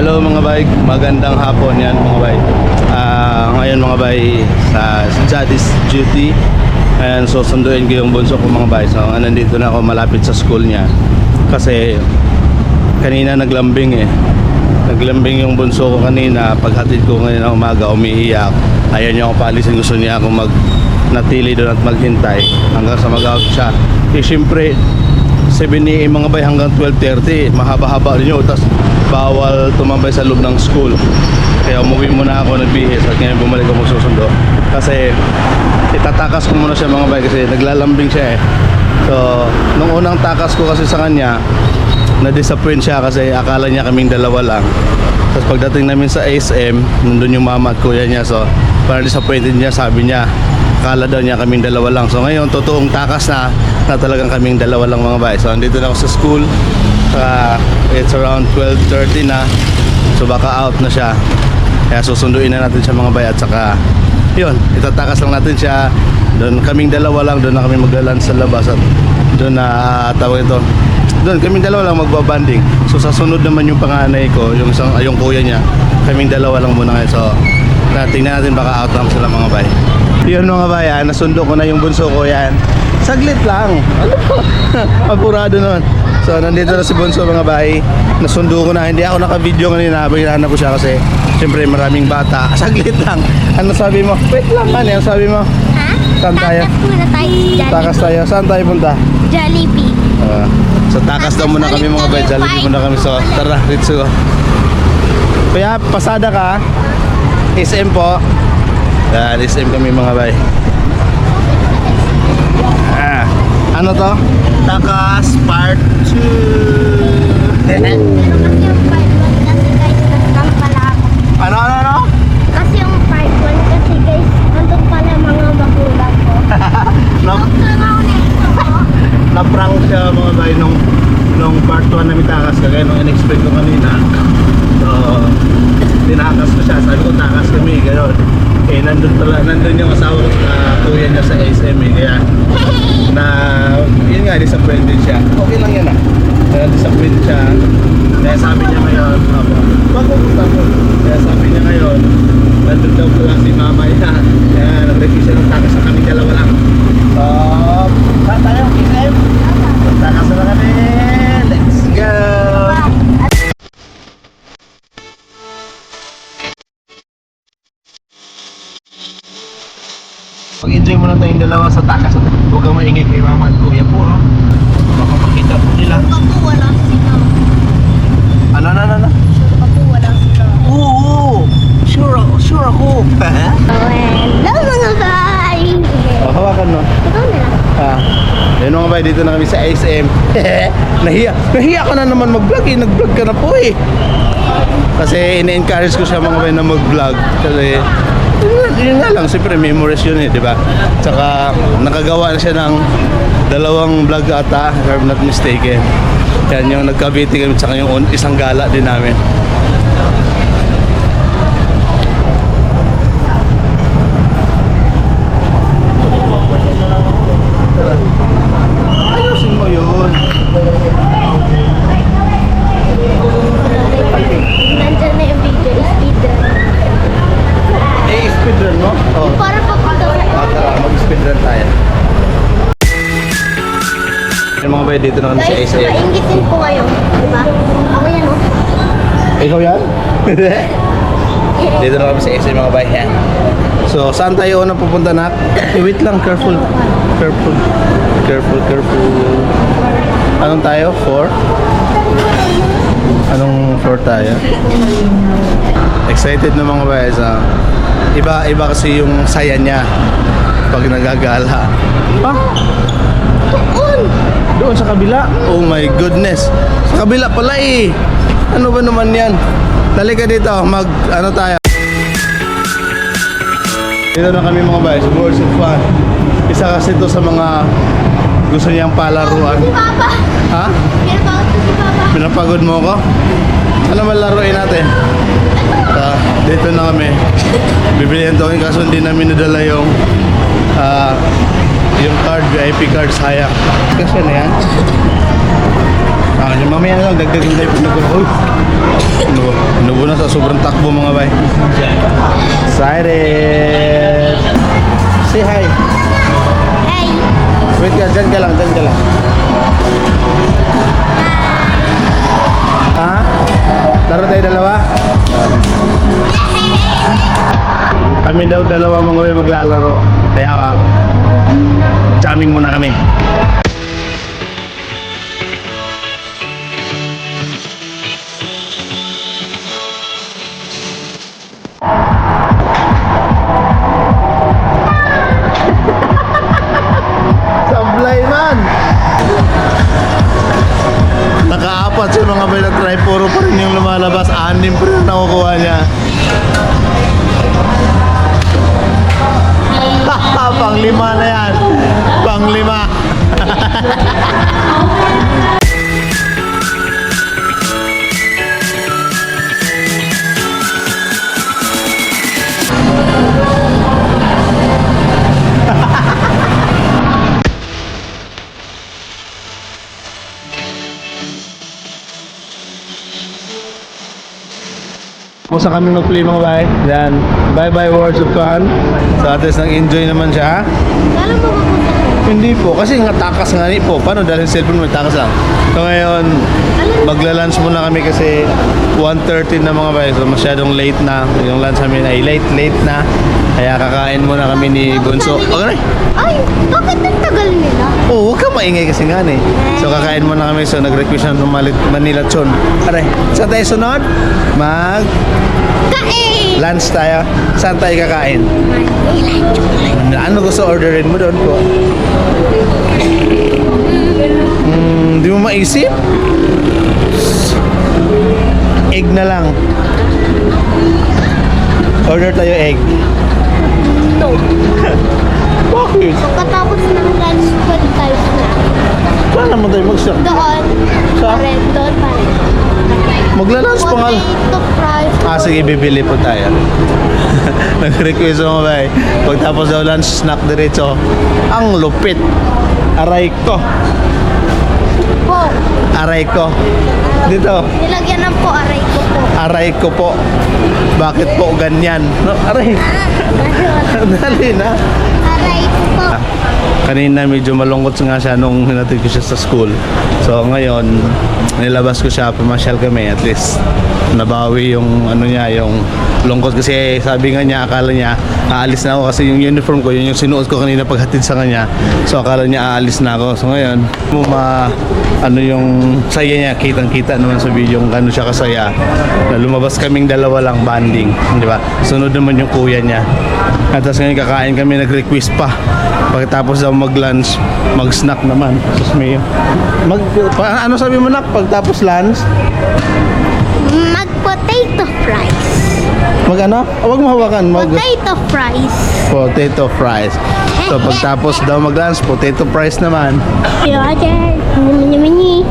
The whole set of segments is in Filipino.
Hello mga bay, magandang hapon yan mga bay. Ngayon mga bay sa Daddy's Duty. And so sunduin ko yung bunso ko mga bay. So nandito na ako malapit sa school niya. Kasi kanina naglambing Naglambing yung bunso ko kanina. Paghatid ko ngayon na umaga, umiiyak. Ayaw niya ako paalisin, gusto niya ako natili doon at maghintay hanggang sa mag-out siya. Siyempre 7 AM mga bay hanggang 12:30, mahaba-haba rin yun. Tapos bawal tumambay sa loob ng school. Kaya umuwi muna ako, nagbihis at ngayon bumalik ako magsusundo. Kasi itatakas ko muna siya mga bay kasi naglalambing siya So nung unang takas ko kasi sa kanya, na-disappoint siya kasi akala niya kaming dalawa lang. Tapos pagdating namin sa SM, nandun yung mama at kuya niya. So parang disappointed niya, sabi niya akala daw niya kaming dalawa lang. So ngayon totoong takas na talagang kaming dalawa lang mga bay. So andito na ako sa school. It's around 12:30 na. So baka out na siya. Kaya susunduin na natin siya mga bay. At saka yun, itatakas lang natin siya. Doon kaming dalawa lang, doon na kami maglalunch sa labas. At doon na tawag ito, doon kaming dalawa lang magbabanding. So sa sunod naman yung panganay ko, yung kuya niya, kaming dalawa lang muna ngayon. So tingnan natin baka out lang sila mga bay. Yun mga bay, nasundo ko na yung bunso ko yan. Saglit lang. Apurado naman. So nandito na si bunso mga bay. Nasundo ko na. Hindi ako naka-video kanina habang hinahanap ko siya kasi siyempre maraming bata. Saglit lang. Ano sabi mo? Wait lang. Ano sabi mo? Ha? Saan tayo? Takas muna tayo sa Jollibee. Takas tayo. Saan tayo punta? Jollibee. So takas daw muna kami mga bay. Jollibee muna kami. So tara, let's go. Kaya pasada ka. SM po. Yan, SM kami mga bay. Ano to? Takas Part 2. Pero kasi yung part 1 kasi guys, nandun pala ako. Ano? Kasi yung part 1 kasi guys, nandun pala mga magulang ko. Na-prank siya mga bay nung part 1 na takas kagaya nung in-expect ko kanina. So, tinakas ko siya. Sabi ko takas kami, gano'n. Nandun yung asawa kuya niya sa SM kaya yun nga, disappointed siya. Okay lang yan disappointed siya. Kaya sabi niya ngayon, kaya sabi niya ngayon, nandun daw pala si mama niya. Kaya nag-review siya ng takas sa kami dalawa lang. Saan tayo? SM? Takas na kami. Let's go! Pag-enjoy mo na tayong dalawa sa takas. Huwag kang maingay kay mama at kuya po. Baka makita po nila. Sure pa po wala sila. Ano? Sure pa po wala sila. Oo! Sure ako! Hello mga bay! Hawakan mo. Ikaw na lang. Yun mga bay, dito na kami sa SM. Nahiya ka na naman mag-vlog nag-vlog ka na po Kasi ine-encourage ko siya mga bay na mag-vlog. Kasi yun nga lang, siyempre memories yun di ba? Tsaka nakagawa na siya ng 2 vlog ata, if I'm not mistaken. Yan yung nagka-BT kami, tsaka yung isang gala din namin. Ayusin mo yun. Nandyan na yung video, speedrun. Speedrun mo? Oo. Para papunta sa... Tara, mag-speedrun tayo. Yung mga bay, dito na kami sa Guys, SM. mainggitin ko ngayon. Diba? Ako yan Ikaw yan? Dito na kami sa SM mga bay. Yan. So, saan tayo unang pupunta na? Wait lang, careful. Careful. Anong tayo? 4? Anong 4 tayo? Excited na mga bay. Iba kasi yung saya niya pag nagagala. Doon sa kabila? Oh my goodness. Sa kabila pala Ano ba naman yan? Halika dito, ano tayo? Dito na kami mga bay, sa Words of Fun. Isa kasi ito sa mga gusto niyang palaruan. Si Papa! Ha? Pinapagod ko si Papa. Pinapagod mo ko? Ano ba laruin natin? Dito na kami. Bibilihan to kaso hindi namin nadala yung card, VIP card, sayang. Kasi na yan. Yung mamaya na lang, dagdagan tayo pag nag-uy. Inubo na sa sobrang takbo mga bay. Excited! Say hi! Hey! Wait ka, dyan ka lang. Ha? Laro tayo dalawa? Kami daw dalawa mga bay maglalaro. Kaya jamming muna kami. Sablay man! Nakaapat siya mga bay na try, puro pa rin yung lumalabas. 6 pa rin nakukuha niya. Pang-5 na yan. Pang-5. Kumusta kami mag-play mga bay? Yan. Bye-bye words of fun. So at least nag-enjoy naman siya. Kala mo mapunta ko? Hindi po, kasi nga takas nga ni po. Paano dahil yung cellphone mo takas lang? So ngayon, magla-lunch muna kami kasi 1:30 na mga bay. So masyadong late na. Yung lunch namin ay late na. Kaya kakain muna kami ni Bunso. Okay. Ay, bakit ang tagal nila? Oo, huwag ka maingay kasi nga eh. So kakain muna kami. So nag-request na ng Manila Chon. Aray, saan tayo sunod? Kain! Lunch tayo. Saan tayo kakain? Ano gusto orderin mo doon po? Di mo maisip? Egg na lang. Order tayo egg. No. Bakit? Pagkatapos ng lunch, pwede tayo snack. Saan naman tayo mag-snack? Doon. Sa? Doon pa rin. Magla-lunch pa nga. Potato fries. Sige, bibili po tayo. Nag-request mo ba eh. Pagtapos daw lunch, snack diretso. Ang lupit. Aray ko. Po. Aray ko. Dito. Nilagyan ng po, aray ko po. Aray ko po. Bakit po ganyan? No, aray. Dali na. Aray ko po. Kanina medyo malungkot nga siya nung hinatid ko siya sa school. So ngayon, nilabas ko siya, pumasyal kami at least nabawi yung ano niya, yung lungkot kasi sabi nga niya, akala niya aalis na ako kasi yung uniform ko, yun yung sinuot ko kanina paghatid sa kanya. So akala niya aalis na ako. So ngayon, ano yung saya niya, kitang-kita naman sa video kung ano siya kasaya. Na lumabas kaming dalawa lang banding, di ba? Sunod naman yung kuya niya. At tapos ngayon kakain kami, nag-request pa. Pagkatapos daw mag-lunch, mag-snack naman. Sus Mayo. Ano sabi mo nak? Pagtapos lunch? Mag-potato fries. Mag-ano? Huwag mo hawakan. Potato fries. Potato fries. So pagtapos daw mag-lunch, potato fries naman. Roger. Mini.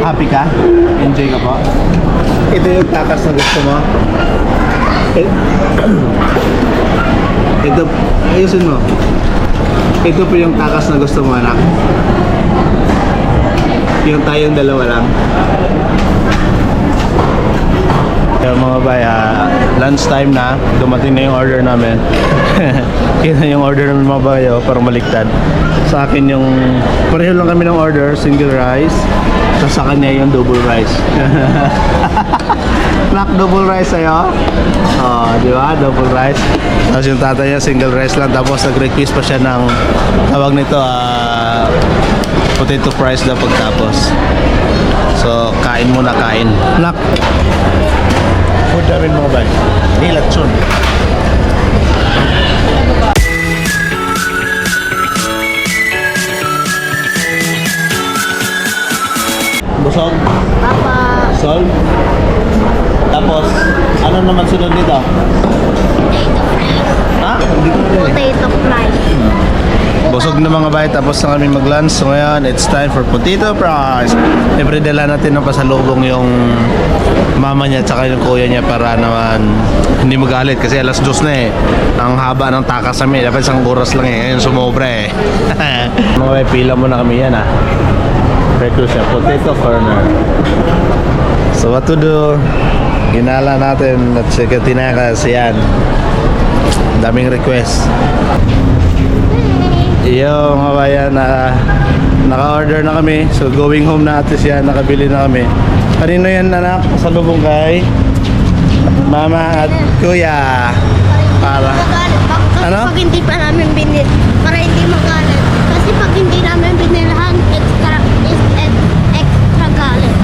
Happy ka? Enjoy ka po? Ito yung takas na gusto mo? Ito, ayusin mo. Ito po yung takas na gusto mo, anak. Yung tayong dalawa lang. Kaya mga bay, lunch time na. Dumating na yung order namin. Yun na yung order namin mga bay, parang baliktad. Sa akin yung, pareho lang kami ng order, single rice. Sa kanya yung double rice. Nak, double rice sa'yo? Oh, di ba? Double rice. Tapos yung tatay niya, single rice lang. Tapos nag-request pa siya ng, tawag nito, potato fries daw pagtapos. So, kain muna, kain. Nak, food namin mga bay. Nilatson. Busog? Papa. Sol? Tapos, ano naman sunod nito? Potato fries. Ha? Ha? Hindi ko alam. Potato fries. Busog na mga bay, tapos na kami mag-lunch. So ngayon, it's time for potato fries. Siyempre, dala natin ng pasalubong yung mama niya tsaka yung kuya niya para naman hindi magalit kasi alas 2 na eh. Ang haba ng takas namin. Dapat isang oras lang eh. Ngayon, sumobra eh. Mga bay, pila muna kami yan ah. Ito siya, potato corner. So what to do? Ginala natin at sika tinakas yan. Daming request. Iyo mga bayan, naka-order na kami. So going home na atis yan, nakabili na kami. Kanino yan anak? Pasalubong kay mama at kuya. Para ano? Pag hindi pa namin binil, para hindi magalit. Kasi pag hindi namin binilhan, extra galit.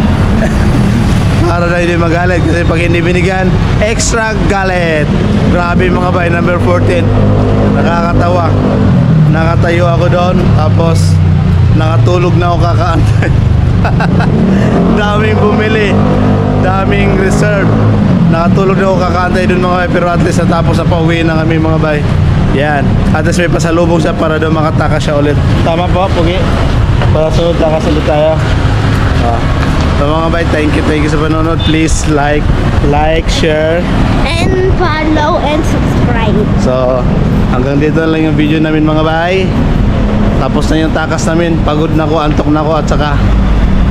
Para na hindi magalit. Kasi pag hindi binigyan, extra galit. Grabe mga bay, number 14. Nakakatawa. Nakatayo ako doon, tapos nakatulog na ako kakaantay. Daming bumili, daming reserve. Nakatulog na ako kakaantay doon mga bay, pero at least natapos na pauwi na kami mga bay. Yan, at least may pasalubong siya para doon makatakas siya ulit. Tama po, Pugi? Para sunod takas ulit tayo. So mga bay, thank you sa panonood. Please like, share. And follow and subscribe. So, hanggang dito na lang yung video namin mga bay. Tapos na yung takas namin. Pagod na ko, antok na ko, at saka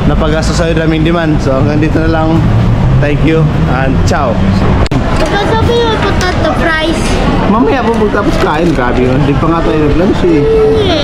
napagasto sa daming demand. So, hanggang dito na lang. Thank you and ciao. Sabi yung potato fries. Mamaya po pagtapos kain, grabe yun. Hindi pa nga tayo nag-lunch eh. Hindi.